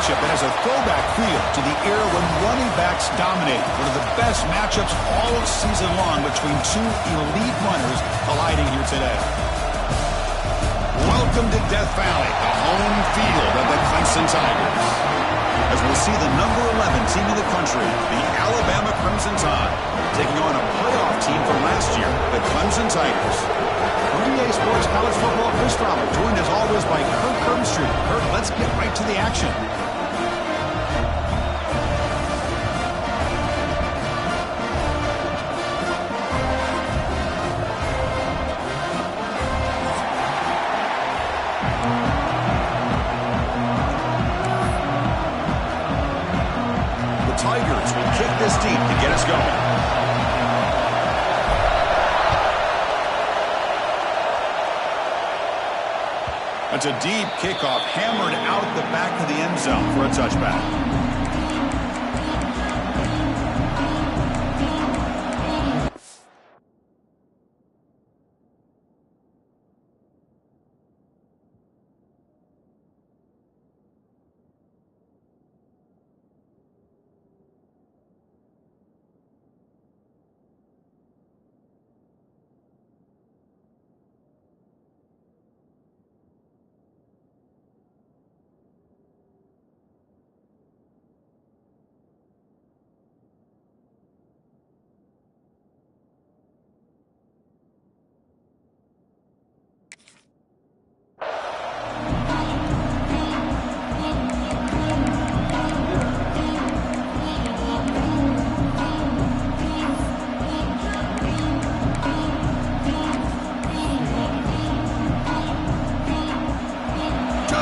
matchup that has a throwback feel to the era when running backs dominated. One of the best matchups all season long between two elite runners colliding here today. Welcome to Death Valley, the home field of the Clemson Tigers. As we'll see the number 11 team in the country, the Alabama Crimson Tide, taking on a playoff team from last year, the Clemson Tigers. NBA Sports College Football Chris Fowler, joined as always by Kirk Herbstreit. Kirk, let's get right to the action. The Tigers will kick this deep to get us going. It's a deep kickoff, hammered out the back of the end zone for a touchback.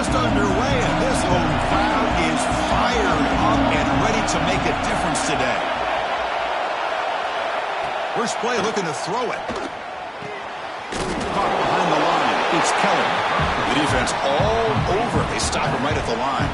Underway, and this home crowd is fired up and ready to make a difference today. First play, looking to throw it. Caught behind the line. It's Keller. The defense all over. They stop him right at the line.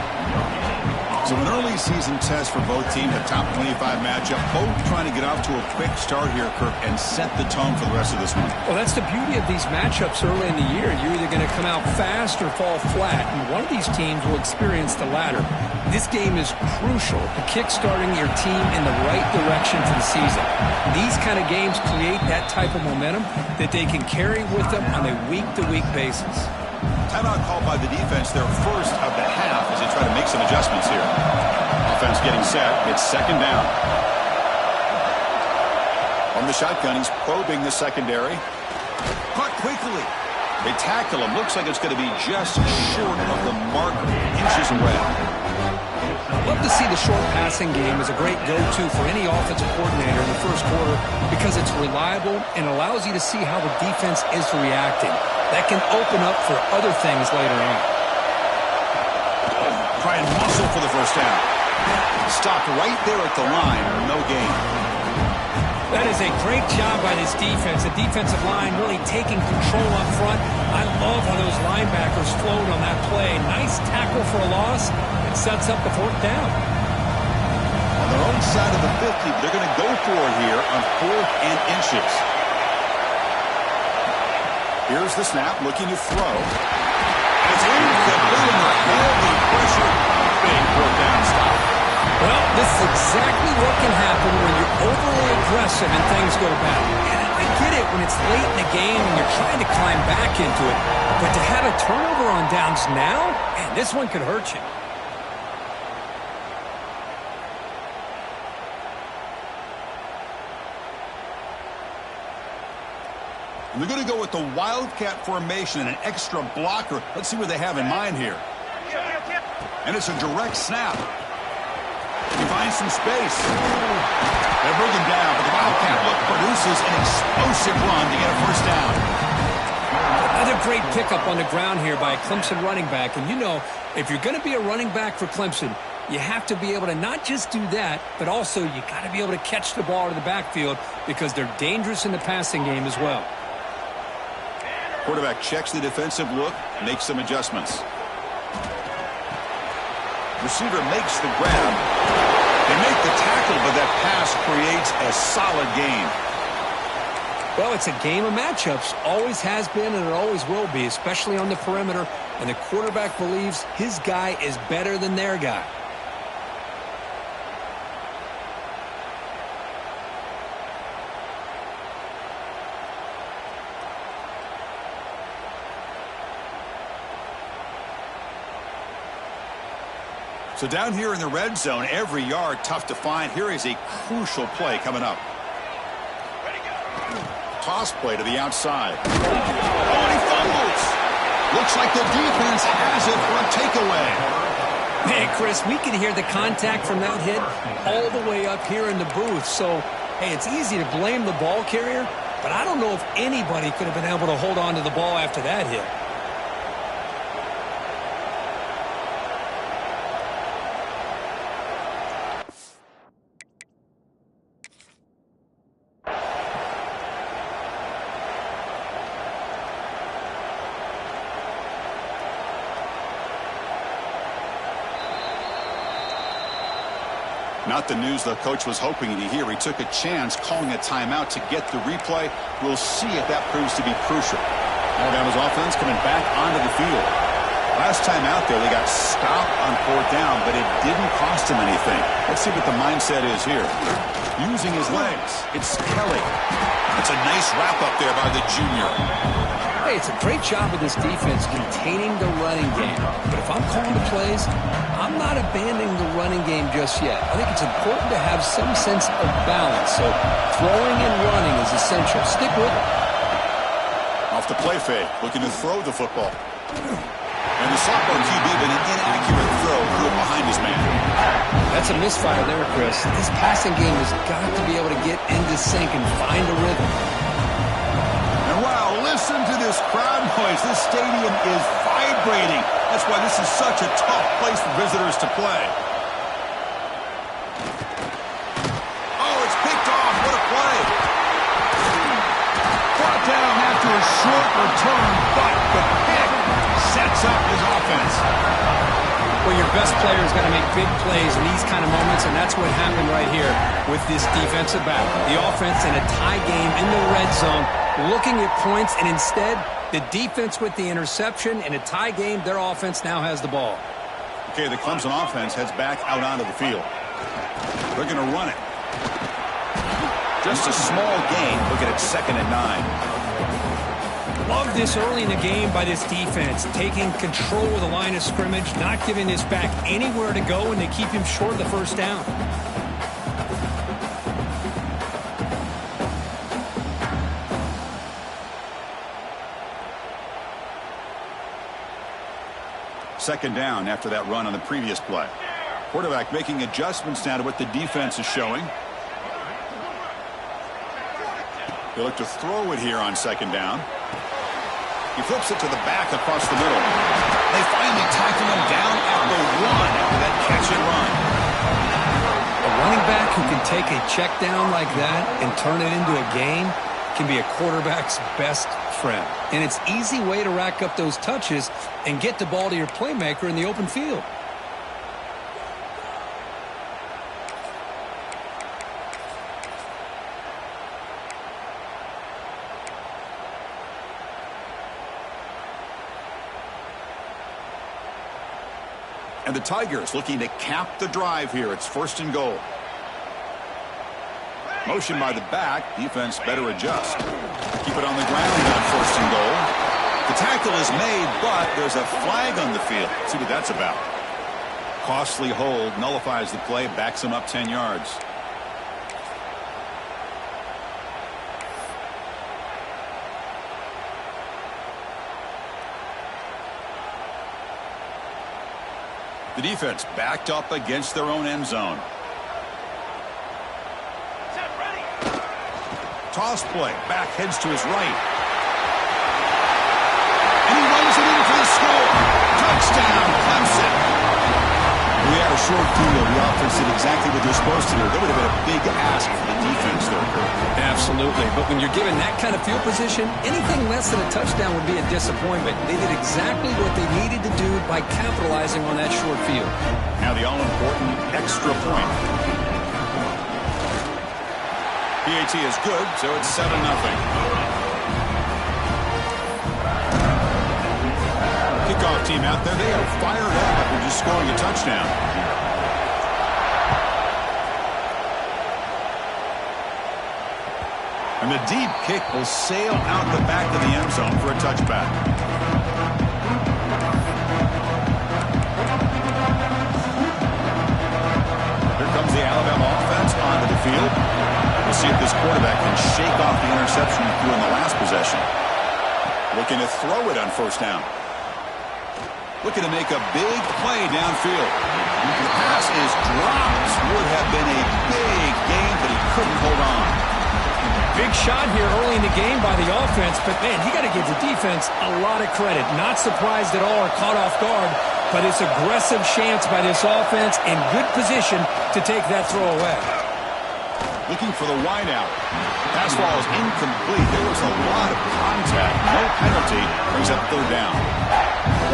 So an early season test for both teams, a top 25 matchup. Both trying to get off to a quick start here, Kirk, and set the tone for the rest of this one. Well, that's the beauty of these matchups early in the year. You're either going to come out fast or fall flat, and one of these teams will experience the latter. This game is crucial to kick-starting your team in the right direction for the season. These kind of games create that type of momentum that they can carry with them on a week-to-week basis. Timeout called by the defense, their first of the half, as they try to make some adjustments here. Offense getting set. It's second down. On the shotgun, he's probing the secondary. Caught quickly. They tackle him. Looks like it's going to be just short of the mark, inches away. Love to see the short passing game as a great go-to for any offensive coordinator in the first quarter because it's reliable and allows you to see how the defense is reacting. That can open up for other things later on. Try and muscle for the first down. Stopped right there at the line. No gain. That is a great job by this defense. The defensive line really taking control up front. I love how those linebackers flowed on that play. Nice tackle for a loss. It sets up the fourth down. On their own side of the 50, they're going to go for it here on 4th and inches. Here's the snap, looking to throw. It's incomplete. Heavy pressure. Big fourth down stop. Well, this is exactly what can happen when you're overly aggressive and things go bad. And I get it when it's late in the game and you're trying to climb back into it. But to have a turnover on downs now, man, this one could hurt you. And they're going to go with the Wildcat formation and an extra blocker. Let's see what they have in mind here. And it's a direct snap. He finds some space. They bring him down, but the Wildcat look produces an explosive run to get a first down. Another great pickup on the ground here by a Clemson running back. And you know, if you're going to be a running back for Clemson, you have to be able to not just do that, but also you got to be able to catch the ball to the backfield because they're dangerous in the passing game as well. Quarterback checks the defensive look, makes some adjustments. Receiver makes the grab. They make the tackle, but that pass creates a solid gain. Well, it's a game of matchups. Always has been and it always will be, especially on the perimeter. And the quarterback believes his guy is better than their guy. So down here in the red zone, every yard tough to find. Here is a crucial play coming up. Toss play to the outside. Oh, and he fumbles. Looks like the defense has it for a takeaway. Man, Chris, we can hear the contact from that hit all the way up here in the booth. So, hey, it's easy to blame the ball carrier, but I don't know if anybody could have been able to hold on to the ball after that hit. Not the news the coach was hoping to hear. He took a chance calling a timeout to get the replay. We'll see if that proves to be crucial. Alabama's offense coming back onto the field. Last time out there, they got stopped on 4th down, but it didn't cost them anything. Let's see what the mindset is here. Using his legs, it's Kelly. It's a nice wrap up there by the junior. Hey, it's a great job of this defense containing the running game. But if I'm calling the plays, I'm not abandoning the running game just yet. I think it's important to have some sense of balance. So throwing and running is essential. Stick with it. Off the play fake, looking to throw the football. And the sophomore QB with an inaccurate throw threw it behind his man. That's a misfire there, Chris. This passing game has got to be able to get into sync and find a rhythm. And wow, listen to this crowd noise. This stadium is vibrating. That's why this is such a tough place for visitors to play. Oh, it's picked off. What a play. Brought down after a short return, but the pick sets up his offense. Well, your best player is going to make big plays in these kind of moments, and that's what happened right here with this defensive battle. The offense in a tie game in the red zone, looking at points, and instead, the defense with the interception. In a tie game, their offense now has the ball. Okay, the Clemson offense heads back out onto the field. They're going to run it. Just a small gain. Looking at 2nd and 9. Love this early in the game by this defense, taking control of the line of scrimmage, not giving this back anywhere to go, and they keep him short of the 1st down. Second down after that run on the previous play. Quarterback making adjustments now to what the defense is showing. They look to throw it here on 2nd down. He flips it to the back across the middle. They finally tackle him down at the 1 after that catch and run. A running back who can take a check down like that and turn it into a gain can be a quarterback's best friend. And it's an easy way to rack up those touches and get the ball to your playmaker in the open field. And the Tigers looking to cap the drive here. It's 1st and goal. Motion by the back. Defense better adjust. Keep it on the ground on 1st and goal. The tackle is made, but there's a flag on the field. Let's see what that's about. Costly hold. Nullifies the play. Backs him up 10 yards. The defense backed up against their own end zone. Toss play. Back heads to his right. And he runs it in for the score. Touchdown, Clemson. We had a short field. The offense did exactly what they're supposed to do. That would have been a big ask for the defense, though. Absolutely. But when you're given that kind of field position, anything less than a touchdown would be a disappointment. They did exactly what they needed to do by capitalizing on that short field. Now the all-important extra point. PAT is good, so it's 7-0. Kickoff team out there, they are fired up after just scoring a touchdown. And the deep kick will sail out the back of the end zone for a touchback. Here comes the Alabama offense onto the field. We'll see if this quarterback can shake off the interception he threw in the last possession. Looking to throw it on first down. Looking to make a big play downfield. The pass is dropped. Would have been a big gain, but he couldn't hold on. Big shot here early in the game by the offense, but, man, you got to give the defense a lot of credit. Not surprised at all or caught off guard, but it's aggressive chance by this offense in good position to take that throw away. Looking for the wideout. Pass ball is incomplete. There was a lot of contact. No penalty. Brings up third down.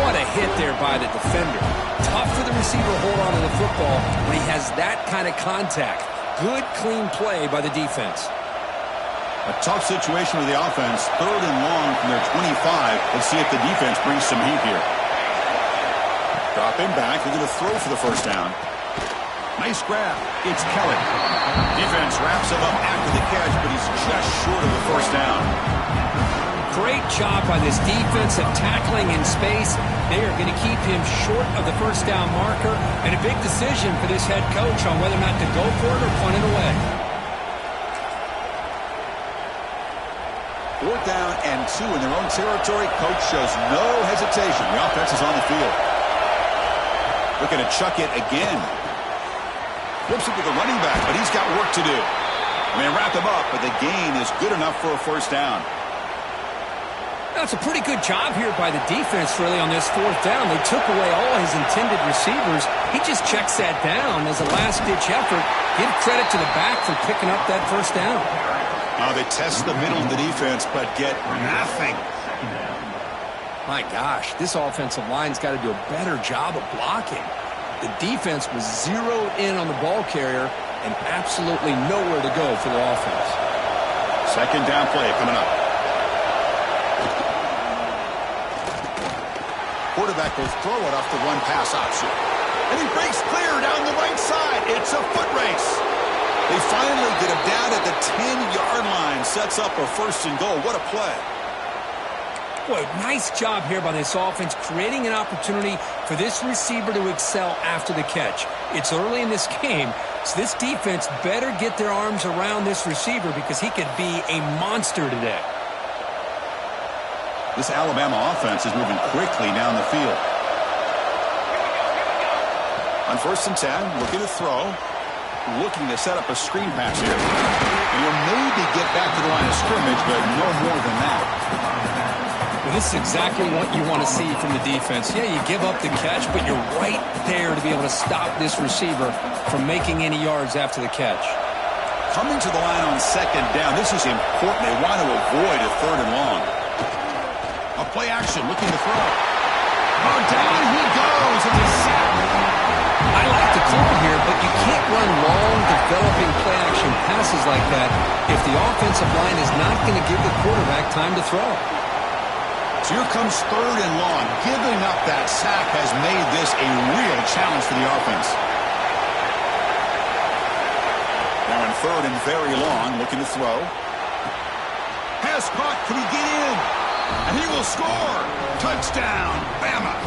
What a hit there by the defender. Tough for the receiver to hold on to the football when he has that kind of contact. Good, clean play by the defense. A tough situation with the offense. 3rd and long from their 25. Let's see if the defense brings some heat here. Drop him back. They're going to throw for the first down. Nice grab. It's Kelly. Defense wraps him up after the catch, but he's just short of the first down. Great job by this defense of tackling in space. They are going to keep him short of the first down marker, and a big decision for this head coach on whether or not to go for it or punt it away. 4th down and 2 in their own territory. Coach shows no hesitation. The offense is on the field. Looking to chuck it again. Flips it to the running back, but he's got work to do. They wrap him up, but the gain is good enough for a first down. That's a pretty good job here by the defense, really, on this 4th down. They took away all his intended receivers. He just checks that down as a last-ditch effort. Give credit to the back for picking up that first down. They test the middle of the defense, but get nothing. My gosh, this offensive line's got to do a better job of blocking. The defense was zeroed in on the ball carrier and absolutely nowhere to go for the offense. 2nd down play coming up. Quarterback will throw it off the one-pass option. And he breaks clear down the right side. It's a foot race. They finally get him down at the 10-yard line. Sets up a 1st and goal. What a play. Boy, nice job here by this offense, creating an opportunity for this receiver to excel after the catch. It's early in this game, so this defense better get their arms around this receiver because he could be a monster today. This Alabama offense is moving quickly down the field. On 1st and 10, looking to throw. Looking to set up a screen pass here. And he'll maybe get back to the line of scrimmage, but no more than that. Well, this is exactly what you want to see from the defense. Yeah, you give up the catch, but you're right there to be able to stop this receiver from making any yards after the catch. Coming to the line on 2nd down, this is important. They want to avoid a 3rd and long. A play action, looking to throw. Oh, down he goes. It's a sack. I like the call here, but you can't run long, developing play-action passes like that if the offensive line is not going to give the quarterback time to throw. So here comes 3rd and long. Giving up that sack has made this a real challenge for the offense. Now in 3rd and very long, looking to throw. Pass caught. Can he get in? And he will score. Touchdown, Bama.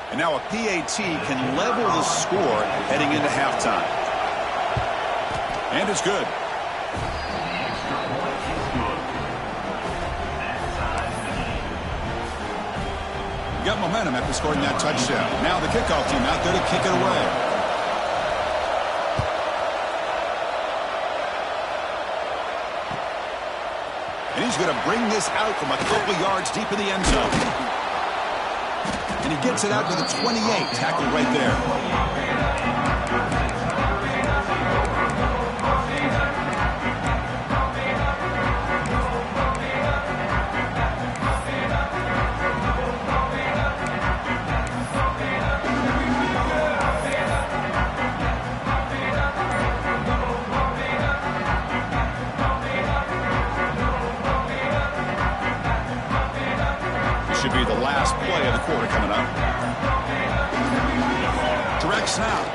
And now a PAT can level the score heading into halftime. And it's good. Got momentum after scoring that touchdown. Now the kickoff team out there to kick it away. And he's going to bring this out from a couple yards deep in the end zone. And he gets it out to the 28, tackled right there. quarter coming up. Direct snap.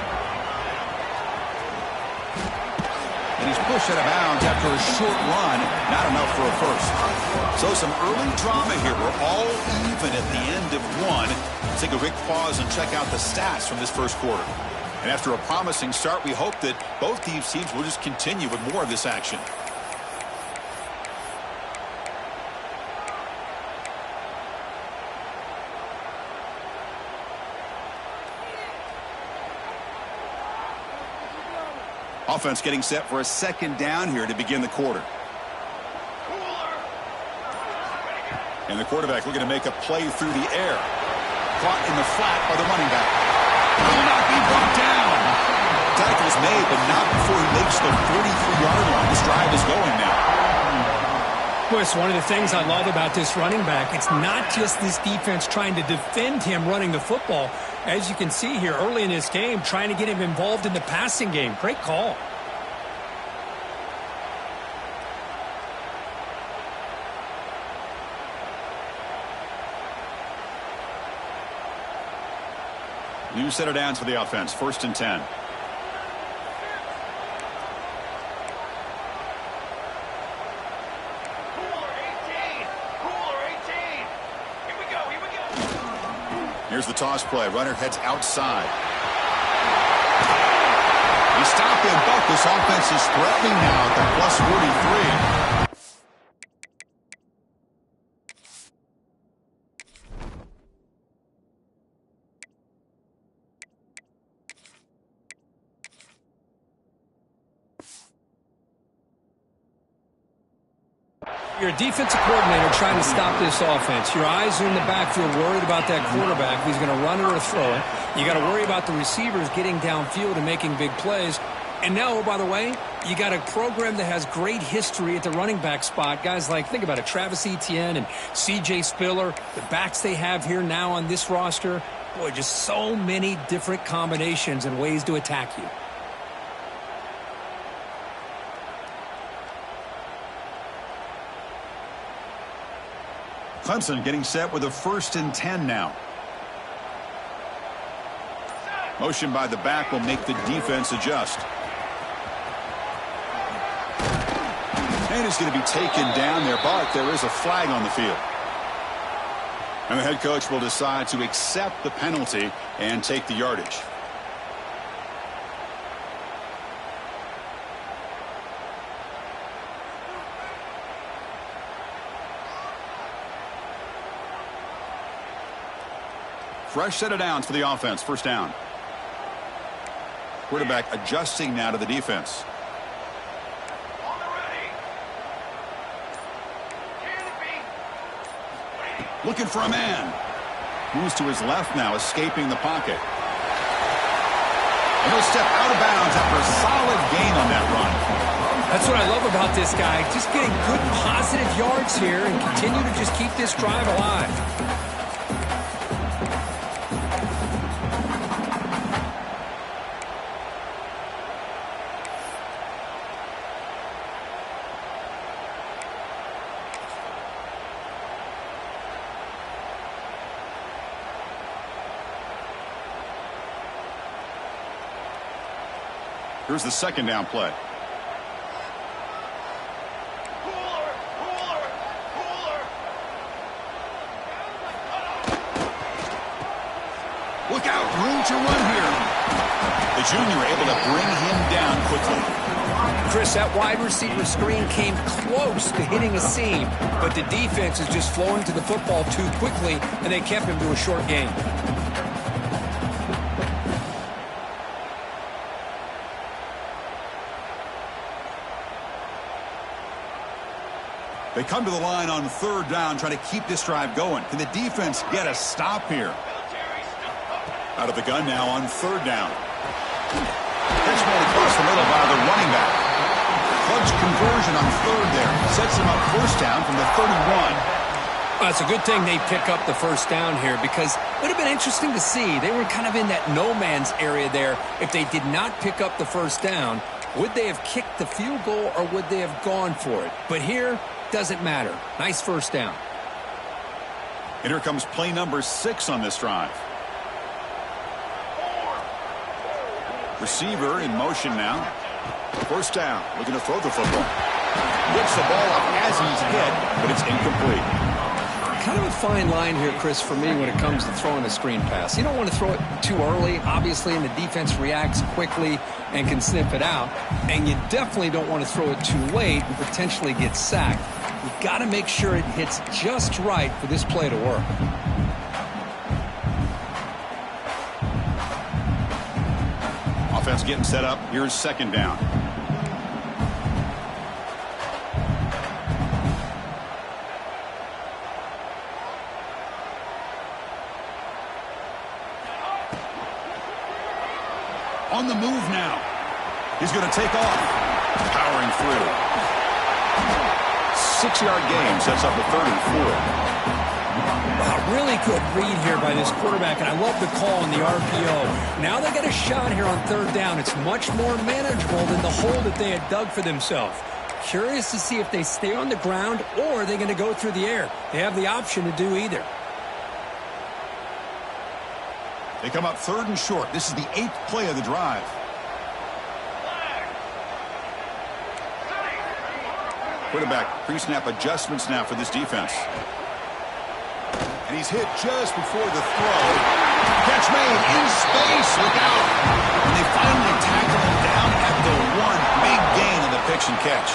And he's pushed out of bounds after a short run. Not enough for a first. So some early drama here. We're all even at the end of one. Let's take a quick pause and check out the stats from this first quarter. And after a promising start, we hope that both these teams will just continue with more of this action. Offense getting set for a second down here to begin the quarter. And the quarterback looking to make a play through the air. Caught in the flat by the running back. Will not be brought down. Tackle's made, but not before he makes the 43-yard line. This drive is going now. Boy, it's one of the things I love about this running back. It's not just this defense trying to defend him running the football. As you can see here early in this game, trying to get him involved in the passing game. Great call. New set of downs for the offense. 1st and 10. Here's the toss play. Runner heads outside. He stopped him, but this offense is threatening now at the plus 43. You're a defensive coordinator trying to stop this offense. Your eyes are in the backfield, worried about that quarterback who's going to run it or throw it. You got to worry about the receivers getting downfield and making big plays. And now, oh, by the way, you got a program that has great history at the running back spot. Guys like, think about it, Travis Etienne and C.J. Spiller, the backs they have here now on this roster. Boy, just so many different combinations and ways to attack you. Clemson getting set with a 1st and 10 now. Motion by the back will make the defense adjust. And it's going to be taken down there, but there is a flag on the field. And the head coach will decide to accept the penalty and take the yardage. Fresh set of downs for the offense. 1st down. Quarterback adjusting now to the defense. Looking for a man. Moves to his left now, escaping the pocket. And he'll step out of bounds after a solid gain on that run. That's what I love about this guy. Just getting good positive yards here and continue to just keep this drive alive. Here's the 2nd down play. Look out, room to run here. The junior able to bring him down quickly. Chris, that wide receiver screen came close to hitting a seam, but the defense is just flowing to the football too quickly, and they kept him to a short gain. They come to the line on 3rd down, trying to keep this drive going. Can the defense get a stop here? Out of the gun now on 3rd down. Catch ball across the middle by the running back. Clutch conversion on 3rd there. Sets him up 1st down from the 31. Well, it's a good thing they pick up the 1st down here, because it would have been interesting to see. They were kind of in that no man's area there. If they did not pick up the 1st down, would they have kicked the field goal or would they have gone for it? But here, doesn't matter. Nice 1st down. And here comes play number 6 on this drive. Receiver in motion now. First down, looking to throw the football. Gets the ball up as he's hit, but it's incomplete. Kind of a fine line here, Chris, for me when it comes to throwing a screen pass. You don't want to throw it too early, obviously, and the defense reacts quickly and can sniff it out. And you definitely don't want to throw it too late and potentially get sacked. You've got to make sure it hits just right for this play to work. Offense getting set up. Here's second down. On the move now. He's going to take off. Powering through. 6-yard gain sets up a 3rd and 4. A really good read here by this quarterback, and I love the call on the RPO. Now they got a shot here on 3rd down. It's much more manageable than the hole that they had dug for themselves. Curious to see if they stay on the ground or are they going to go through the air. They have the option to do either. They come up 3rd and short. This is the 8th play of the drive. Quarterback pre-snap adjustments now for this defense. And he's hit just before the throw. Catch made in space. Look out. And they finally tackle him down at the 1. Big gain in the pitch and catch.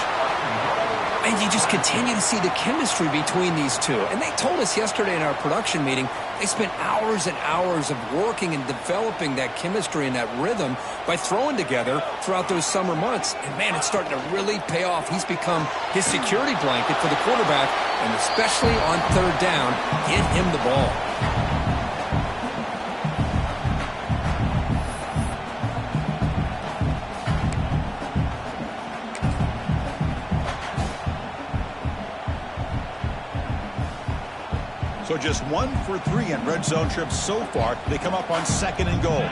And you just continue to see the chemistry between these two. And they told us yesterday in our production meeting, they spent hours and hours of working and developing that chemistry and that rhythm by throwing together throughout those summer months. And, man, it's starting to really pay off. He's become his security blanket for the quarterback, and especially on 3rd down, get him the ball. So just 1 for 3 in red zone trips so far. They come up on 2nd and goal.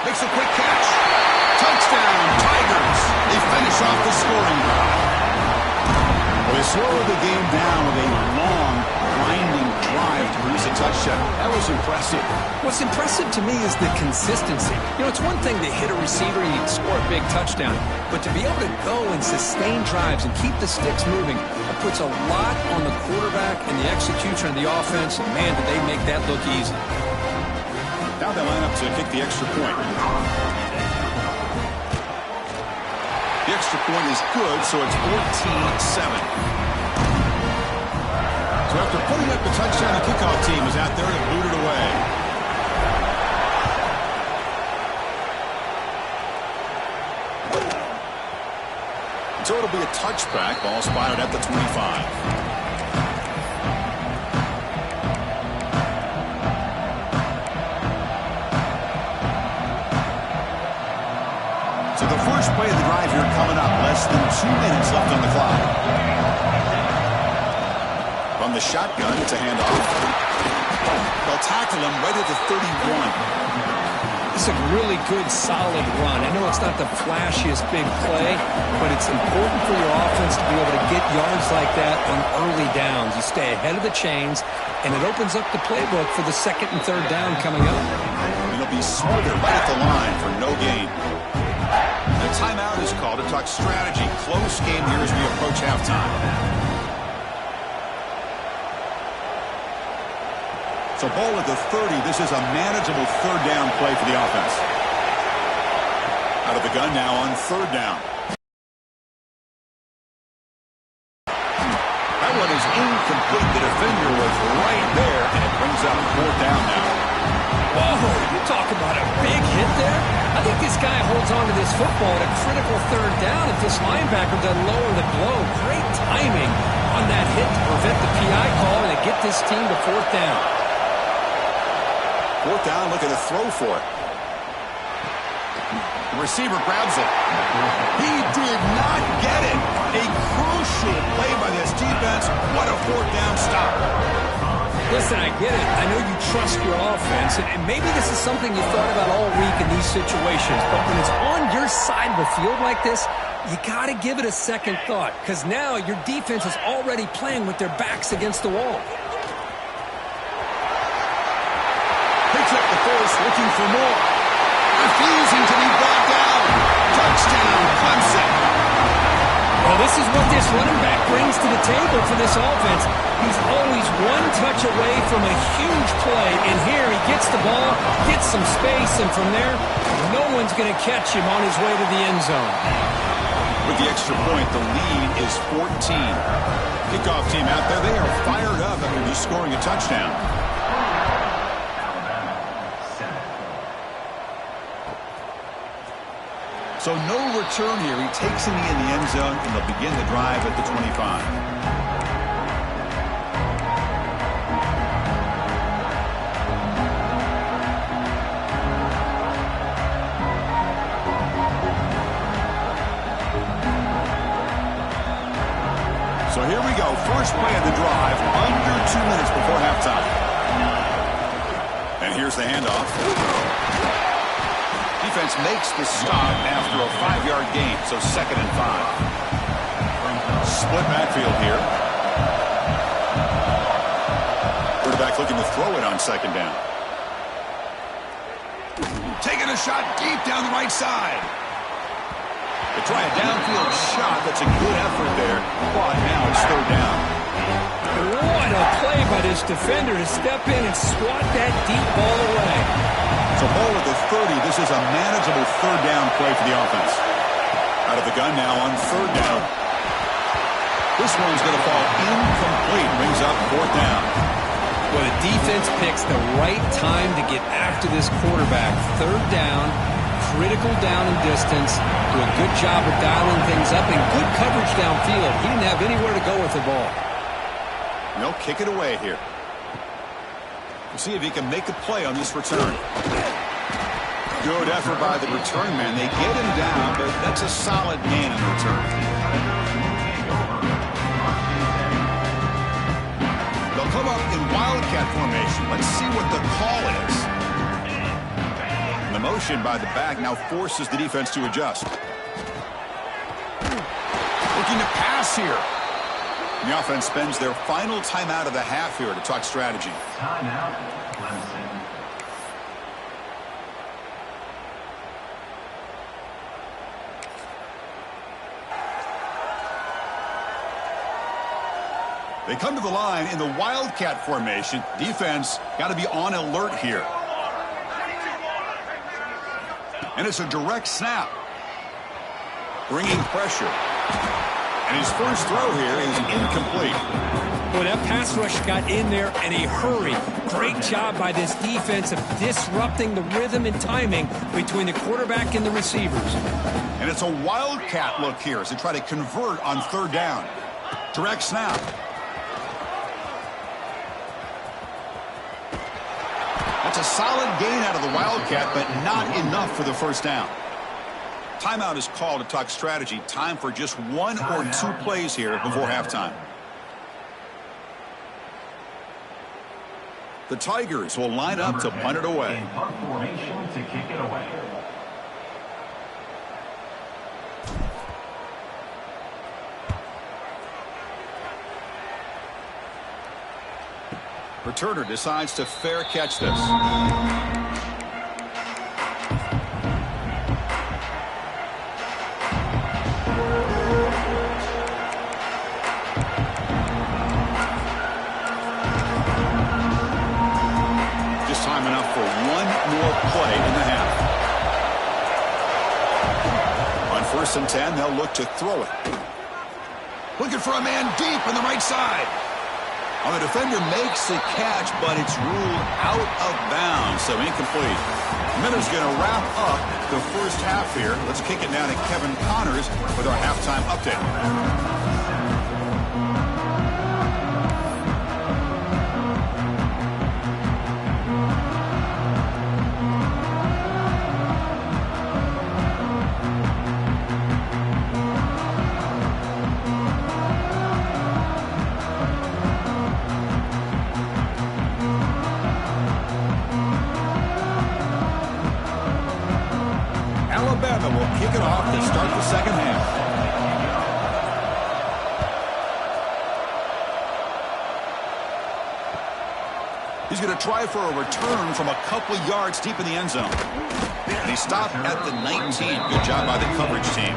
Makes a quick catch. Touchdown, Tigers. They finish off the scoring drive. Well, they slowed the game down with a long, grinding drive to produce a touchdown. That was impressive. What's impressive to me is the consistency. You know, it's one thing to hit a receiver and score a big touchdown, but to be able to go and sustain drives and keep the sticks moving, that puts a lot on the quarterback and the execution of the offense, and man, did they make that look easy. Now they line up to kick the extra point. The extra point is good, so it's 14-7. So after putting up the touchdown, the kickoff team is out there and booted away. So it'll be a touchback. Ball spotted at the 25. So the first play of the drive here coming up. Less than 2 minutes left on the clock. From the shotgun, it's a handoff. They'll tackle him right at the 31. It's a really good, solid run. I know it's not the flashiest big play, but it's important for your offense to be able to get yards like that on early downs. You stay ahead of the chains, and it opens up the playbook for the 2nd and 3rd down coming up. It'll be Smoother right at the line for no gain. The timeout is called to talk strategy. Close game here as we approach halftime. So ball at the 30. This is a manageable 3rd down play for the offense. Out of the gun now on 3rd down. That one is incomplete. The defender was right there, and it brings up 4th down now. Whoa, you talk about a big hit there. I think this guy holds on to this football at a critical 3rd down if this linebacker doesn't lower the blow. Great timing on that hit to prevent the PI call and to get this team to 4th down. 4th down, looking to throw for it. The receiver grabs it. He did not get it. A crucial play by this defense. What a 4th down stop. Listen, I get it. I know you trust your offense, and maybe this is something you thought about all week in these situations, but when it's on your side of the field like this, you got to give it a second thought, because now your defense is already playing with their backs against the wall. Picks up the force, looking for more. Refusing to be brought down. Touchdown, Clemson. Well, this is what this running back brings to the table for this offense. He's always one touch away from a huge play, and here he gets the ball, gets some space, and from there, no one's going to catch him on his way to the end zone. With the extra point, the lead is 14. Kickoff team out there, they are fired up after just scoring a touchdown. So no return here. He takes him in the end zone, and they'll begin the drive at the 25. So here we go. First play of the drive, under 2 minutes before halftime. And here's the handoff. Defense makes the stop after a 5-yard gain, so 2nd and 5. Split backfield here. Quarterback looking to throw it on 2nd down. Taking a shot deep down the right side. They try a downfield shot. That's a good effort there. But now it's 3rd down. What a play by this defender to step in and swat that deep ball away. So ball at the 30. This is a manageable 3rd down play for the offense. Out of the gun now on 3rd down. This one's going to fall incomplete. Brings up 4th down. Well, the defense picks the right time to get after this quarterback. 3rd down, critical down and distance. Do a good job of dialing things up and good coverage downfield. He didn't have anywhere to go with the ball. They'll kick it away here. We'll see if he can make a play on this return. Good effort by the return man. They get him down, but that's a solid gain in return. They'll come up in wildcat formation. Let's see what the call is. And the motion by the back now forces the defense to adjust. Looking to pass here. The offense spends their final timeout of the half here to talk strategy. Timeout, Clemson. They come to the line in the wildcat formation. Defense got to be on alert here. And it's a direct snap. Bringing pressure. And his first throw here is incomplete. Well, that pass rush got in there in a hurry. Great job by this defense of disrupting the rhythm and timing between the quarterback and the receivers. And it's a wildcat look here as they try to convert on 3rd down. Direct snap. That's a solid gain out of the wildcat, but not enough for the 1st down. Timeout is called to talk strategy. Time for just 1 or 2 plays here before halftime. The Tigers will line up to punt it away. In punt formation to kick it away. Returner decides to fair catch this. Just time enough for 1 more play in the half. On 1st and 10, they'll look to throw it. Looking for a man deep on the right side. The defender makes the catch, but it's ruled out of bounds, so incomplete. Miller's going to wrap up the first half here. Let's kick it down to Kevin Connors with our halftime update. Alabama will kick it off to start the second half. He's going to try for a return from a couple of yards deep in the end zone. And he stopped at the 19. Good job by the coverage team.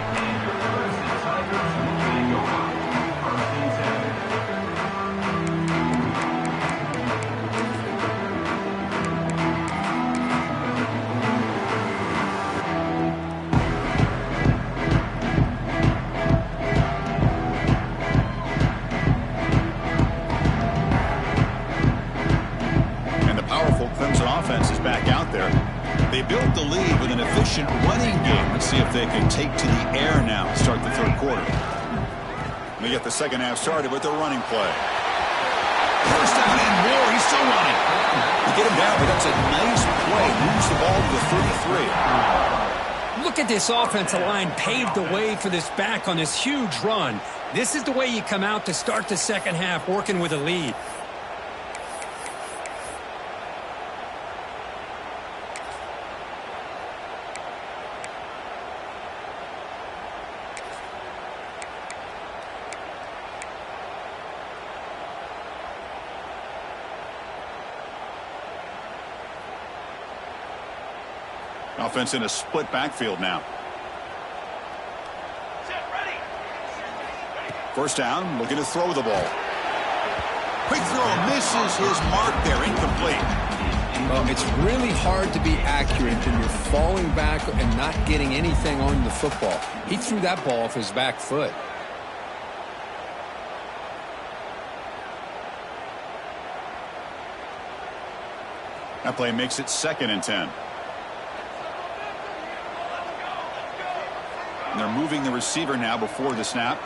Clemson offense is back out there. They built the lead with an efficient running game. Let's see if they can take to the air now to start the third quarter. We get the second half started with their running play. First down and more. He's still running. They get him down, but that's a nice play. Moves the ball to the 33. Look at this offensive line paved the way for this back on this huge run. This is the way you come out to start the second half, working with a lead. Offense in a split backfield now. First down, looking to throw the ball. Quick throw, misses his mark there, incomplete. Well, it's really hard to be accurate when you're falling back and not getting anything on the football. He threw that ball off his back foot. That play makes it 2nd and 10. And they're moving the receiver now before the snap.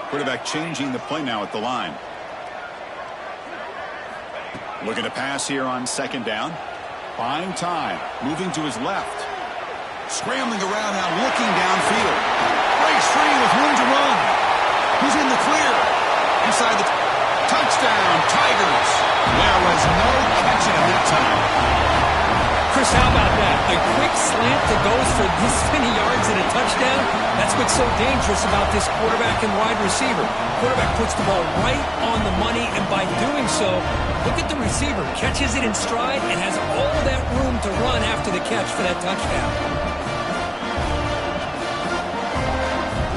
Quarterback changing the play now at the line. Looking to pass here on 2nd down. Buying time. Moving to his left. Scrambling around now, looking downfield. Breaks free with room to run. He's in the clear. Inside the touchdown, Tigers. There was no catching him that time. Chris, how about that? A quick slant that goes for this many yards and a touchdown. That's what's so dangerous about this quarterback and wide receiver. Quarterback puts the ball right on the money, and by doing so, look at the receiver. Catches it in stride and has all that room to run after the catch for that touchdown.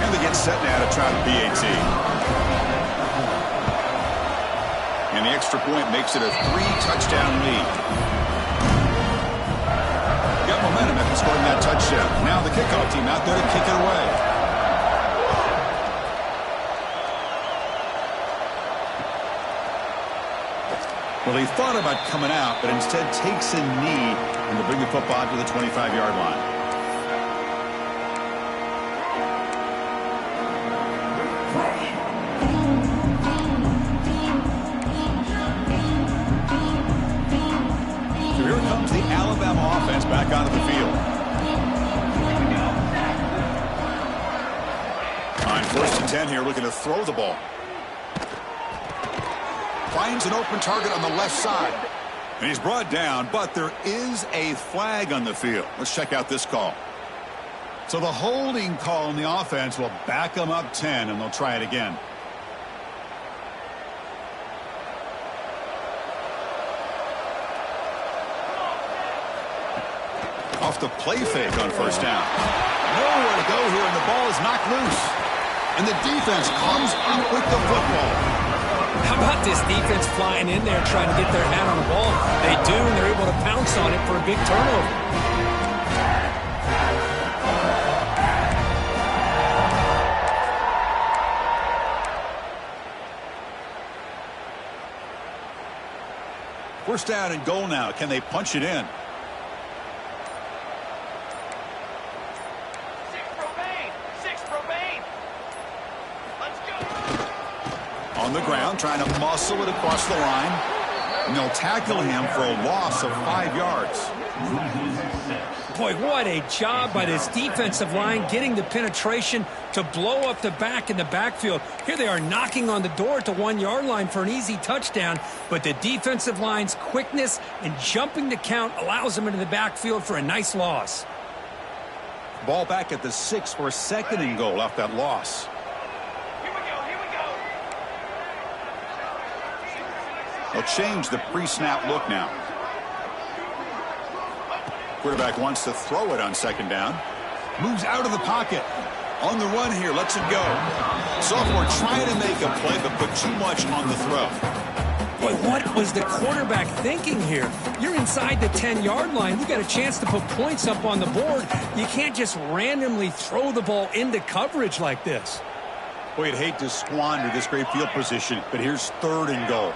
And they get set now to try the PAT. And the extra point makes it a 3-touchdown lead. Got momentum after scoring that touchdown. Now the kickoff team out there to kick it away. Well, he thought about coming out, but instead takes a knee and to bring the football to the 25-yard line. Here comes the Alabama offense back onto the field. On 1st and 10 here, looking to throw the ball. Finds an open target on the left side. And he's brought down, but there is a flag on the field. Let's check out this call. So the holding call on the offense will back them up 10, and they'll try it again. Off the play fake on 1st down. Nowhere to go here, and the ball is knocked loose. And the defense comes up with the football. How about this defense flying in there trying to get their hand on the ball? They do, and they're able to pounce on it for a big turnover. First down and goal now. Can they punch it in? On the ground, trying to muscle it across the line. And they'll tackle him for a loss of 5 yards. Boy, what a job by this defensive line getting the penetration to blow up the back in the backfield. Here they are knocking on the door at the 1-yard line for an easy touchdown, but the defensive line's quickness and jumping the count allows them into the backfield for a nice loss. Ball back at the 6 for a 2nd and goal off that loss. They'll change the pre-snap look now. Quarterback wants to throw it on 2nd down. Moves out of the pocket. On the run here, lets it go. Sophomore trying to make a play, but put too much on the throw. Boy, what was the quarterback thinking here? You're inside the 10-yard line. You got a chance to put points up on the board. You can't just randomly throw the ball into coverage like this. Boy, you'd hate to squander this great field position, but here's 3rd and goal.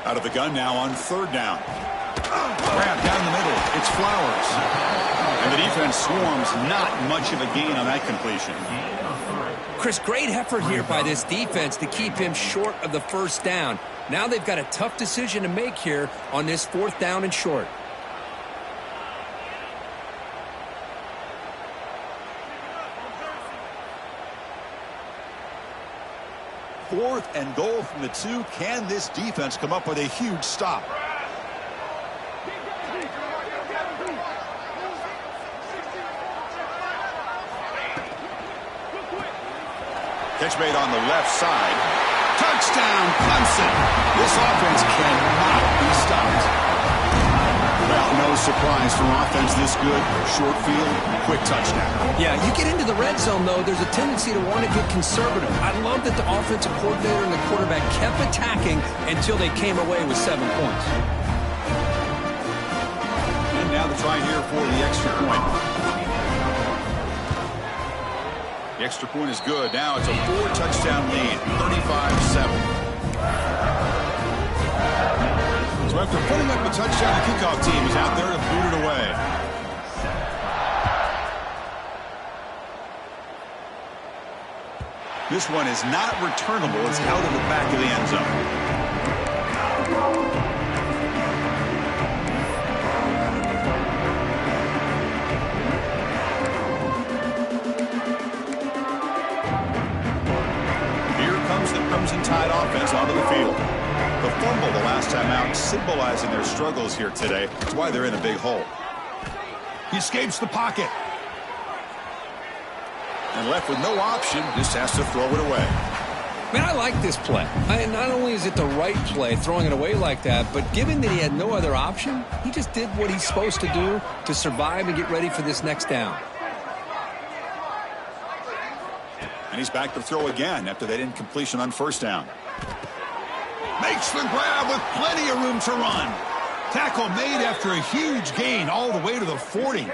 Out of the gun now on 3rd down. Grab down the middle. It's Flowers. And the defense swarms. Not much of a gain on that completion. Chris, great effort here by this defense to keep him short of the 1st down. Now they've got a tough decision to make here on this 4th down and short. Fourth and goal from the 2. Can this defense come up with a huge stop? Catch made on the left side. Touchdown, Clemson. This offense cannot be stopped. Well, no surprise for offense this good. Short field, quick touchdown. Yeah, you get into the red zone, though, there's a tendency to want to get conservative. I love that the offensive coordinator and the quarterback kept attacking until they came away with 7 points. And now the try here for the extra point. The extra point is good. Now it's a 4-touchdown lead, 35-7. So after putting up a touchdown, the kickoff team is out there to boot it away. This one is not returnable. It's out of the back of the end zone. Clemson Tide offense onto the field. The fumble the last time out, symbolizing their struggles here today. That's why they're in a big hole. He escapes the pocket. And left with no option, just has to throw it away. Man, I like this play. Not only is it the right play, throwing it away like that, but given that he had no other option, he just did what he's supposed to do to survive and get ready for this next down. And he's back to throw again after that incompletion on 1st down. Makes the grab with plenty of room to run. Tackle made after a huge gain all the way to the 40.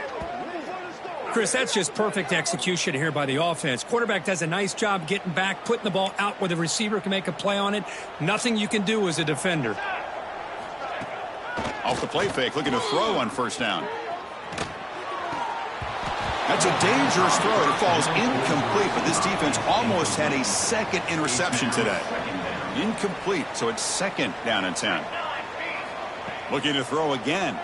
Chris, that's just perfect execution here by the offense. Quarterback does a nice job getting back, putting the ball out where the receiver can make a play on it. Nothing you can do as a defender. Off the play fake, looking to throw on 1st down. That's a dangerous throw. It falls incomplete, but this defense almost had a 2nd interception today. Incomplete, so it's 2nd down and 10. Looking to throw again.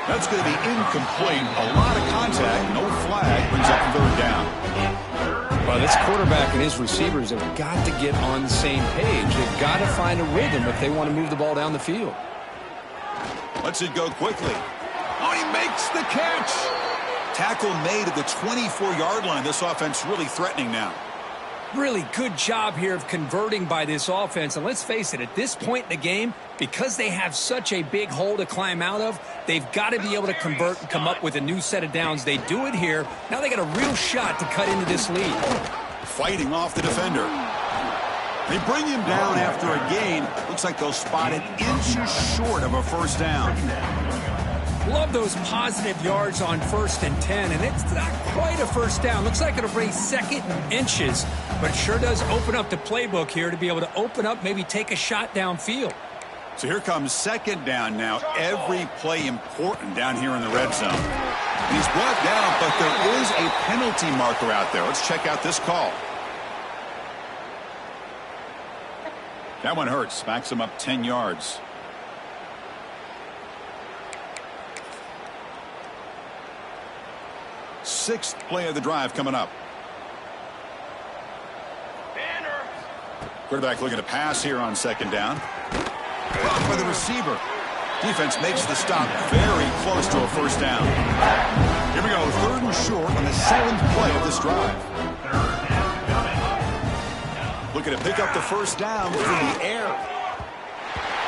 That's going to be incomplete. A lot of contact, no flag, brings up 3rd down. Well, this quarterback and his receivers have got to get on the same page. They've got to find a rhythm if they want to move the ball down the field. Lets it go quickly. Oh, he makes the catch. Tackle made at the 24-yard line. This offense really threatening now. Really good job here of converting by this offense. And let's face it, at this point in the game, because they have such a big hole to climb out of, they've got to be able to convert and come up with a new set of downs. They do it here. Now they got a real shot to cut into this lead. Fighting off the defender. They bring him down after a gain. Looks like they'll spot it inches short of a 1st down. Love those positive yards on 1st and 10, and it's not quite a 1st down. Looks like it'll bring 2nd and inches, but it sure does open up the playbook here to be able to open up, maybe take a shot downfield. So here comes second down now. Every play important down here in the red zone. And he's brought down, but there is a penalty marker out there. Let's check out this call. That one hurts. Backs him up 10 yards. Sixth play of the drive coming up. Quarterback looking to pass here on second down. Blocked by the receiver. Defense makes the stop very close to a first down. Here we go, third and short on the seventh play of this drive. Looking to pick up the first down through the air.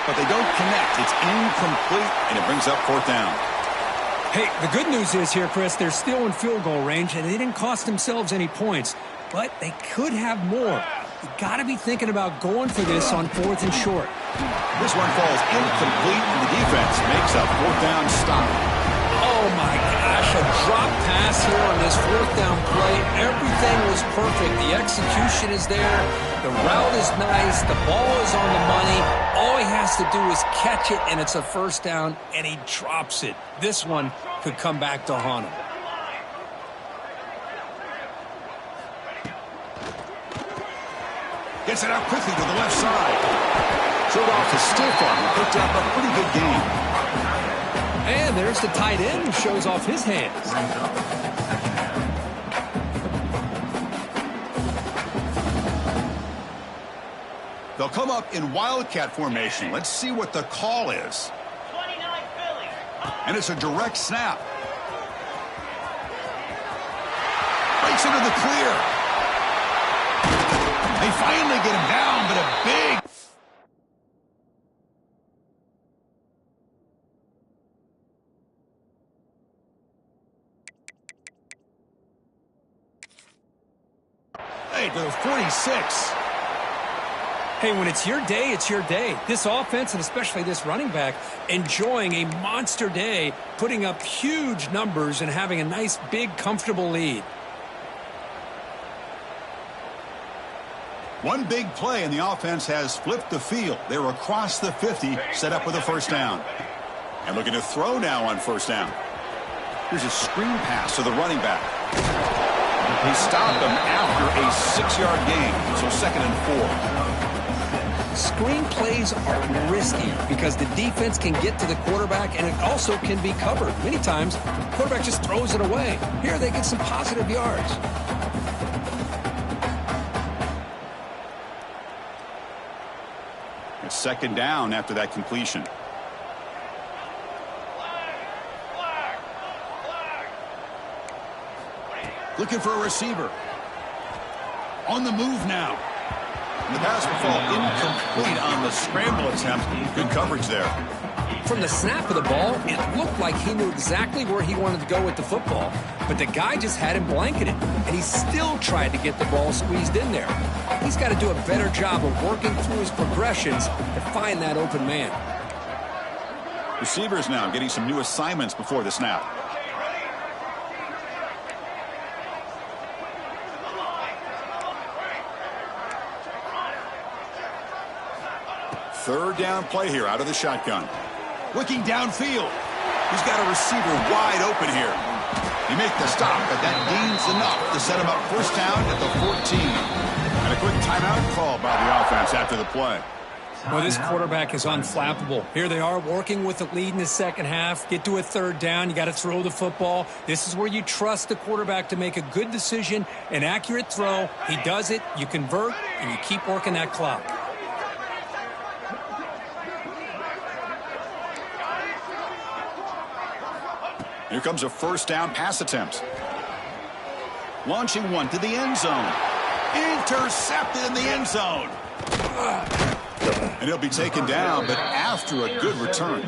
But they don't connect. It's incomplete, and it brings up fourth down. Hey, the good news is here, Chris, they're still in field goal range, and they didn't cost themselves any points. But they could have more. You got to be thinking about going for this on fourth and short. This one falls incomplete, and the defense makes a fourth down stop. Oh, my gosh, a drop pass here on this fourth down play. Everything was perfect. The execution is there. The route is nice. The ball is on the money. All he has to do is catch it, and it's a first down, and he drops it. This one could come back to haunt him. Gets it out quickly to the left side. Showed off his stiff arm and picked up a pretty good game. And there's the tight end who shows off his hands. They'll come up in wildcat formation. Let's see what the call is. And it's a direct snap. Breaks into the clear. They finally get him down, but a big... Hey, to the 46. Hey, when it's your day, it's your day. This offense, and especially this running back, enjoying a monster day, putting up huge numbers and having a nice, big, comfortable lead. One big play, and the offense has flipped the field. They're across the 50, set up with a first down. And looking to throw now on first down. Here's a screen pass to the running back. He stopped him after a 6-yard gain, so second and 4. Screen plays are risky because the defense can get to the quarterback, and it also can be covered. Many times, the quarterback just throws it away. Here, they get some positive yards. It's second down after that completion. Looking for a receiver. On the move now. And the pass will fall incomplete on the scramble attempt. Good coverage there. From the snap of the ball, it looked like he knew exactly where he wanted to go with the football, but the guy just had him blanketed, and he still tried to get the ball squeezed in there. He's got to do a better job of working through his progressions to find that open man. Receivers now getting some new assignments before the snap. Third down play here out of the shotgun. Looking downfield. He's got a receiver wide open here. He makes the stop, but that gains enough to set him up first down at the 14. And a quick timeout call by the offense after the play. Well, this quarterback is unflappable. Here they are working with the lead in the second half. Get to a third down. You got to throw the football. This is where you trust the quarterback to make a good decision, an accurate throw. He does it. You convert, and you keep working that clock. Here comes a first down pass attempt. Launching one to the end zone. Intercepted in the end zone. And he'll be taken down, but after a good return.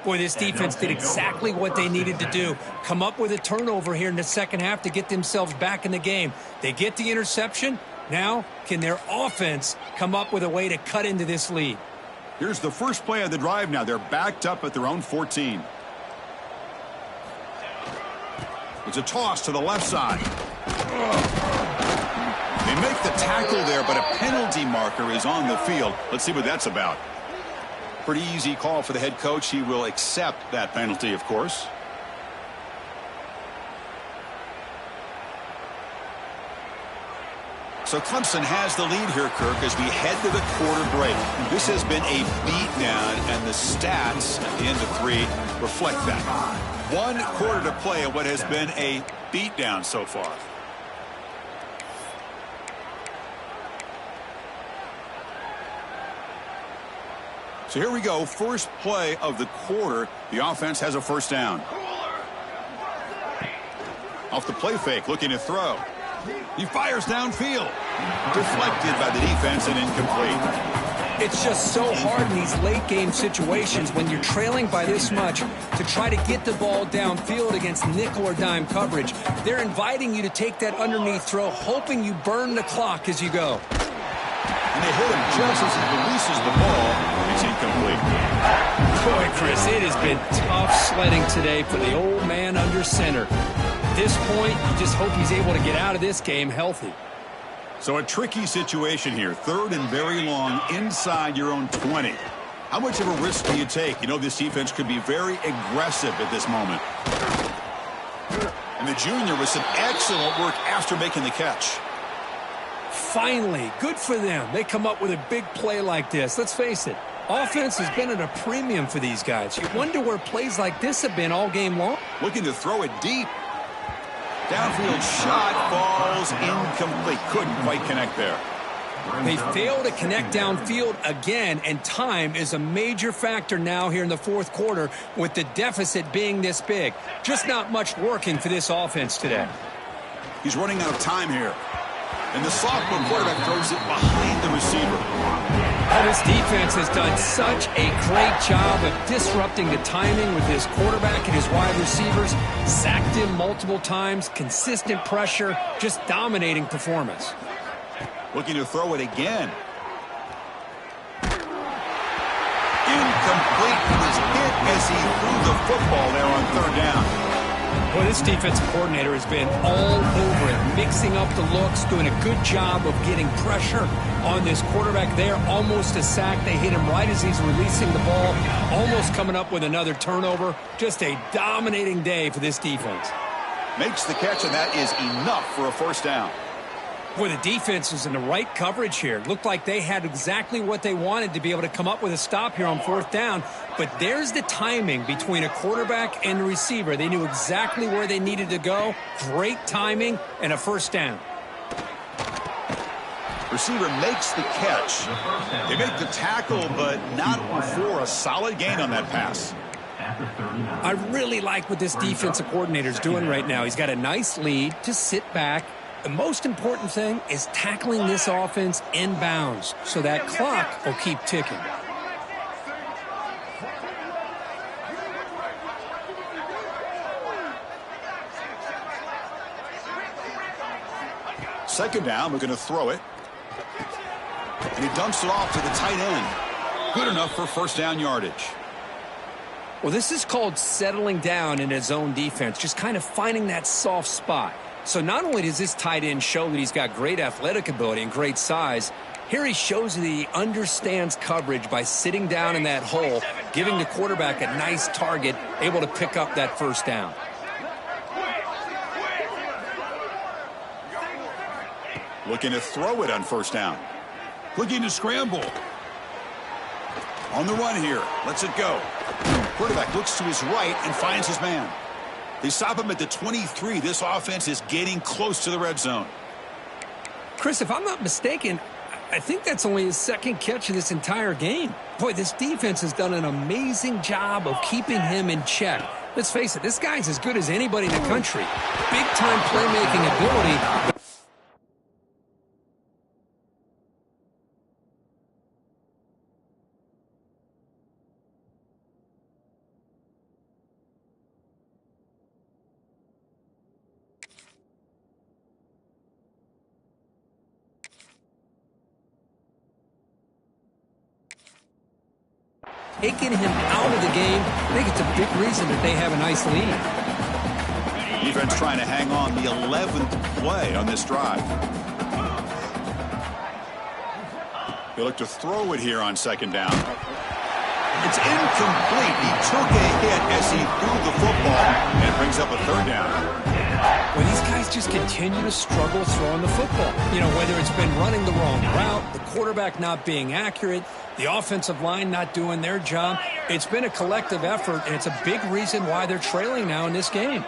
Boy, this defense did exactly what they needed to do. Come up with a turnover here in the second half to get themselves back in the game. They get the interception. Now, can their offense come up with a way to cut into this lead? Here's the first play of the drive now. They're backed up at their own 14. It's a toss to the left side. They make the tackle there, but a penalty marker is on the field. Let's see what that's about. Pretty easy call for the head coach. He will accept that penalty, of course. So Clemson has the lead here, Kirk, as we head to the quarter break. This has been a beatdown, and the stats at the end of 3 reflect that. 1 quarter to play in what has been a beatdown so far. So here we go, first play of the quarter. The offense has a first down. Off the play fake, looking to throw. He fires downfield. Deflected by the defense and incomplete. It's just so hard in these late game situations when you're trailing by this much to try to get the ball downfield against nickel or dime coverage. They're inviting you to take that underneath throw, hoping you burn the clock as you go. And they hit him just as he releases the ball. It's incomplete. Boy, Chris, it has been tough sledding today for the old man under center. At this point, you just hope he's able to get out of this game healthy. So a tricky situation here. 3rd and very long inside your own 20. How much of a risk do you take? You know this defense could be very aggressive at this moment. And the junior with some excellent work after making the catch. Finally, good for them. They come up with a big play like this. Let's face it, offense has been at a premium for these guys. You wonder where plays like this have been all game long. Looking to throw it deep. Downfield shot falls incomplete. Couldn't quite connect there. They fail to connect downfield again, and time is a major factor now here in the 4th quarter with the deficit being this big. Just not much working for this offense today. He's running out of time here. And the sophomore quarterback throws it behind the receiver. Oh, this defense has done such a great job of disrupting the timing with his quarterback and his wide receivers. Sacked him multiple times, consistent pressure, just dominating performance. Looking to throw it again. Incomplete. He was hit as he threw the football there on 3rd down. Well, this defensive coordinator has been all over it, mixing up the looks, doing a good job of getting pressure on this quarterback there. Almost a sack. They hit him right as he's releasing the ball, almost coming up with another turnover. Just a dominating day for this defense. Makes the catch, and that is enough for a first down. Boy, the defense is in the right coverage here. Looked like they had exactly what they wanted to be able to come up with a stop here on 4th down. But there's the timing between a quarterback and a receiver. They knew exactly where they needed to go. Great timing and a first down. Receiver makes the catch. They make the tackle, but not before a solid gain on that pass. I really like what this defensive coordinator is doing right now. He's got a nice lead to sit back. The most important thing is tackling this offense inbounds so that clock will keep ticking. Second down, we're going to throw it. And he dumps it off to the tight end. Good enough for first down yardage. Well, this is called settling down in his own defense, just kind of finding that soft spot. So not only does this tight end show that he's got great athletic ability and great size, here he shows that he understands coverage by sitting down in that hole, giving the quarterback a nice target, able to pick up that first down. Looking to throw it on first down. Looking to scramble. On the run here. Lets it go. Quarterback looks to his right and finds his man. They stop him at the 23. This offense is getting close to the red zone. Chris, if I'm not mistaken, I think that's only his 2nd catch of this entire game. Boy, this defense has done an amazing job of keeping him in check. Let's face it, this guy's as good as anybody in the country. Big-time playmaking ability. Taking him out of the game, I think it's a big reason that they have a nice lead. Defense trying to hang on, the 11th play on this drive. They look to throw it here on second down. It's incomplete. He took a hit as he threw the football and brings up a third down. Well, these guys just continue to struggle throwing the football. You know, whether it's been running the wrong route, the quarterback not being accurate, the offensive line not doing their job. It's been a collective effort, and it's a big reason why they're trailing now in this game.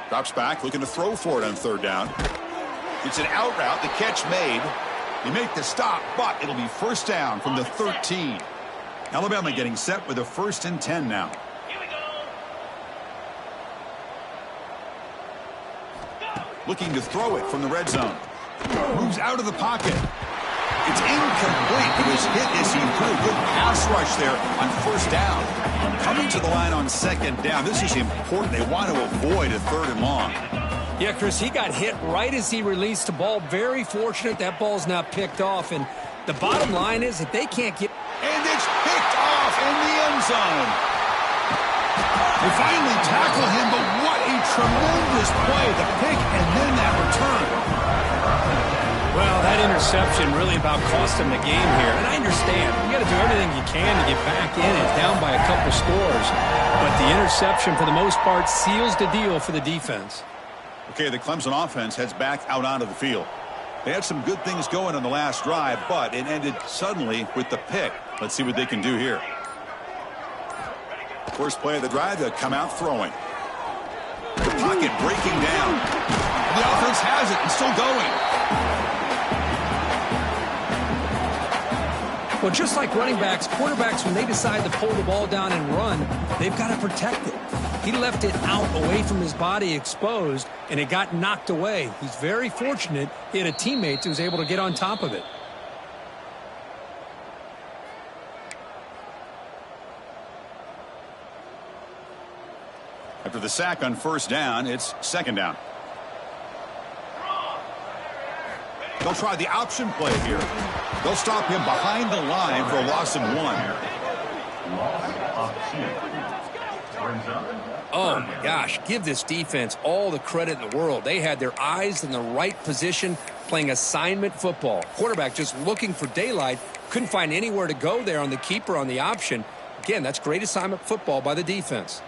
Drops back, looking to throw for it on third down. It's an out route. The catch made. They make the stop, but it'll be first down from the 13. Alabama getting set with a 1st and 10 now. Looking to throw it from the red zone. Moves out of the pocket. It's incomplete. It was hit as he threw. Good pass rush there on first down. Coming to the line on second down. This is important. They want to avoid a 3rd and long. Yeah, Chris, he got hit right as he released the ball. Very fortunate that ball's not picked off. And the bottom line is that they can't get... And it's picked off in the end zone. They finally tackle him, but what a tremendous play. The pick and then that return. Well, that interception really about cost him the game here. And I understand. You got to do everything you can to get back in. It's down by a couple scores. But the interception, for the most part, seals the deal for the defense. Okay, the Clemson offense heads back out onto the field. They had some good things going on the last drive, but it ended suddenly with the pick. Let's see what they can do here. First play of the drive, they'll come out throwing. The pocket breaking down. The offense has it and still going. Well, just like running backs, quarterbacks, when they decide to pull the ball down and run, they've got to protect it. He left it out away from his body exposed, and it got knocked away. He's very fortunate he had a teammate who was able to get on top of it. After the sack on first down, it's second down. They'll try the option play here. They'll stop him behind the line for a loss of 1. Loss of 2. Brings up. Oh, my gosh, give this defense all the credit in the world. They had their eyes in the right position, playing assignment football. Quarterback just looking for daylight, couldn't find anywhere to go there on the keeper on the option. Again, that's great assignment football by the defense.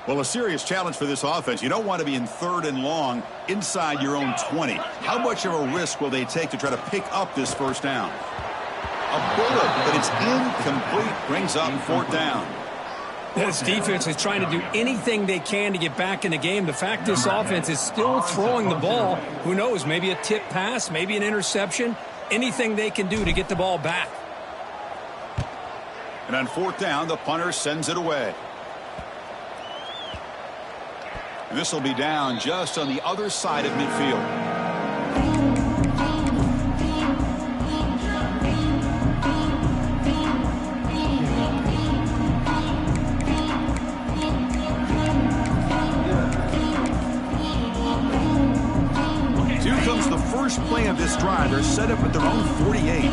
Well, a serious challenge for this offense. You don't want to be in 3rd and long inside your own 20. How much of a risk will they take to try to pick up this first down? A bullet, but it's incomplete. Brings up 4th down. This defense is trying to do anything they can to get back in the game. The fact this offense is still throwing the ball, who knows, maybe a tip pass, maybe an interception, anything they can do to get the ball back. And on 4th down, the punter sends it away. And this will be down just on the other side of midfield. Here comes the first play of this drive. They're set up at their own 48.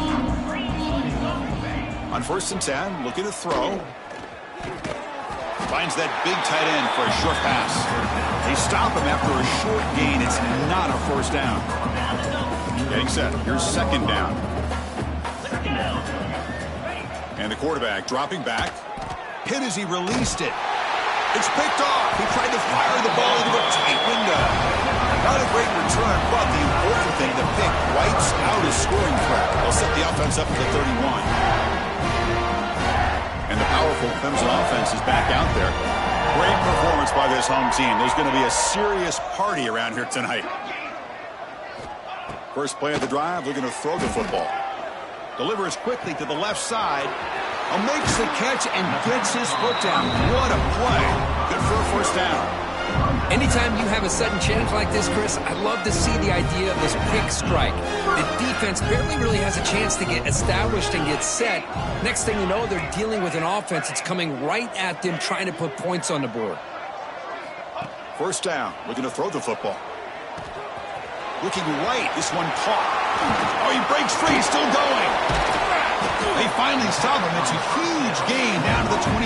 On 1st and 10, looking to throw. Finds that big tight end for a short pass. They stop him after a short gain. It's not a first down. Getting set. Here's second down. And the quarterback dropping back. Hit as he released it. It's picked off. He tried to fire the ball into a tight window. Not a great return, but the important thing, the pick wipes out his scoring threat. They'll set the offense up at the 31. And the powerful Clemson offense is back out there. Great performance by this home team. There's going to be a serious party around here tonight. First play of the drive, looking to throw the football. Delivers quickly to the left side. Makes the catch and gets his foot down. What a play. Good for a first down. Anytime you have a sudden change like this, Chris, I love to see the idea of this pick strike. The defense barely really has a chance to get established and get set. Next thing you know, they're dealing with an offense that's coming right at them, trying to put points on the board. First down, looking to throw the football. Looking right, this one caught. Oh, he breaks free, still going. They finally stop him. It's a huge gain down to the 23.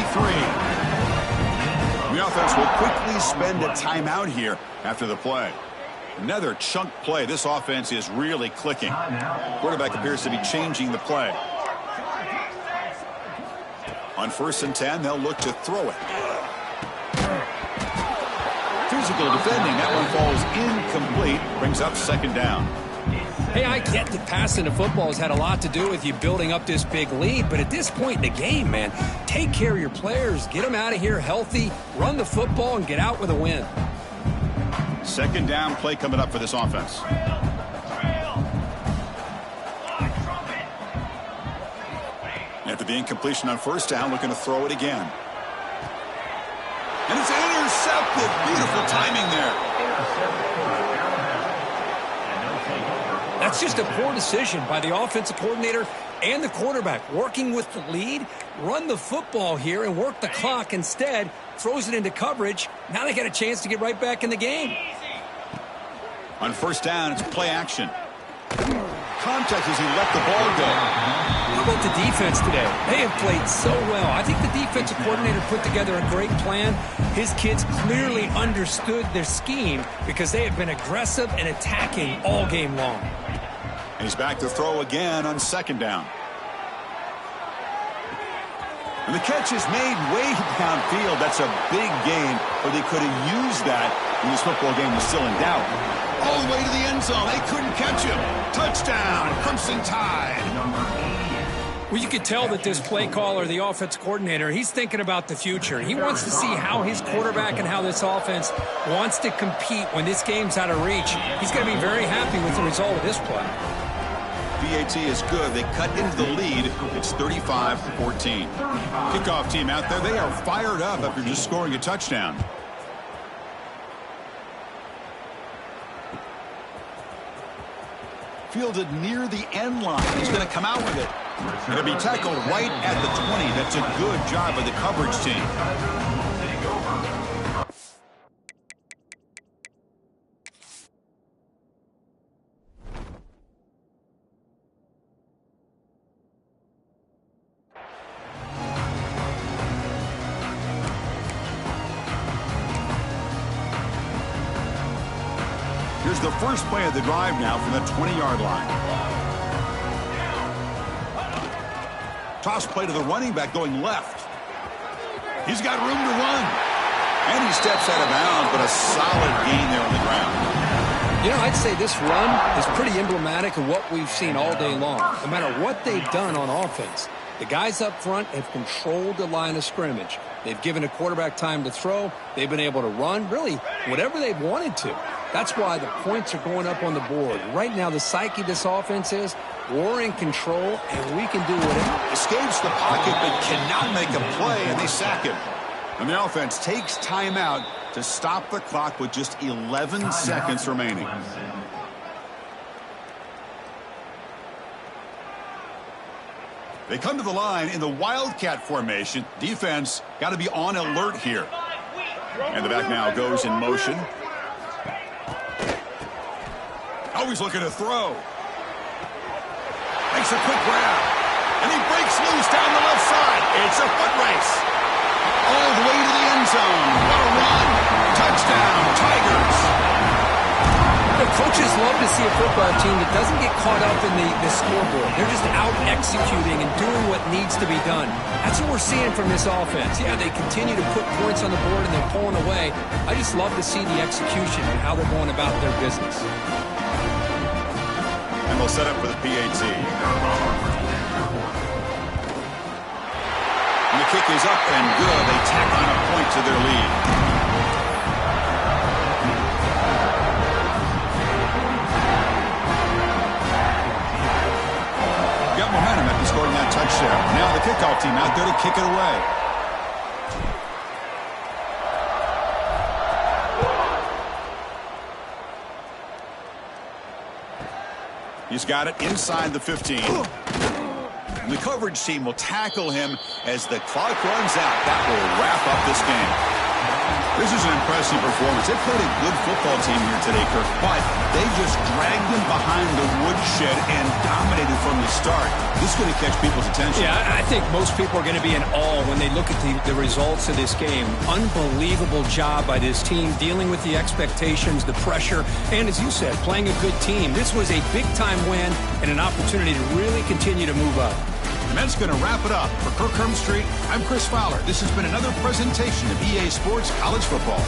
The offense will quickly spend a timeout here after the play. Another chunk play. This offense is really clicking. Quarterback appears to be changing the play. On 1st and 10, they'll look to throw it. Physical defending. That one falls incomplete. Brings up 2nd down. Hey, I get that passing the football has had a lot to do with you building up this big lead, but at this point in the game, man, take care of your players. Get them out of here healthy, run the football, and get out with a win. 2nd down play coming up for this offense. After the incompletion on 1st down, looking to throw it again. And it's intercepted. Beautiful timing there. That's just a poor decision by the offensive coordinator and the quarterback. Working with the lead, run the football here and work the clock. Instead, throws it into coverage. Now they got a chance to get right back in the game. On 1st down, it's play action. Contact as he let the ball go. How about the defense today? They have played so well. I think the defensive coordinator put together a great plan. His kids clearly understood their scheme because they have been aggressive and attacking all game long. And he's back to throw again on 2nd down. And the catch is made way downfield. That's a big gain, but they could have used that when this football game was still in doubt. All the way to the end zone. They couldn't catch him. Touchdown, Clemson Tide. Well, you could tell that this play caller, the offensive coordinator, he's thinking about the future. He wants to see how his quarterback and how this offense wants to compete when this game's out of reach. He's going to be very happy with the result of this play. PAT is good. They cut into the lead. It's 35-14. Kickoff team out there. They are fired up after just scoring a touchdown. Fielded near the end line. He's going to come out with it. Going to be tackled right at the 20. That's a good job by the coverage team. Here's the first play of the drive now from the 20-yard line. Toss play to the running back going left. He's got room to run. And he steps out of bounds, but a solid gain there on the ground. You know, I'd say this run is pretty emblematic of what we've seen all day long. No matter what they've done on offense, the guys up front have controlled the line of scrimmage. They've given a quarterback time to throw. They've been able to run, really, whatever they've wanted to. That's why the points are going up on the board. Right now, the psyche of this offense is we're in control, and we can do whatever. Escapes the pocket, but cannot make a play, and they sack him. And the offense takes timeout to stop the clock with just 11 seconds remaining. They come to the line in the Wildcat formation. Defense got to be on alert here. And the back now goes in motion. Always looking to throw. Makes a quick grab. And he breaks loose down the left side. It's a foot race. All the way to the end zone. What a run. Touchdown, Tigers. The coaches love to see a football team that doesn't get caught up in the scoreboard. They're just out executing and doing what needs to be done. That's what we're seeing from this offense. Yeah, they continue to put points on the board and they're pulling away. I just love to see the execution and how they're going about their business. And they'll set up for the PAT. And the kick is up and good. They tack on a point to their lead. Got momentum after scoring that touchdown. Now the kickoff team out there to kick it away. He's got it inside the 15. And the coverage team will tackle him as the clock runs out. That will wrap up this game. This is an impressive performance. They played a good football team here today, Kirk, but they just dragged them behind the woodshed and dominated from the start. This is going to catch people's attention. Yeah, I think most people are going to be in awe when they look at the results of this game. Unbelievable job by this team, dealing with the expectations, the pressure, and as you said, playing a good team. This was a big-time win and an opportunity to really continue to move up. And that's going to wrap it up. For Kirk Street, I'm Chris Fowler. This has been another presentation of EA Sports College Football.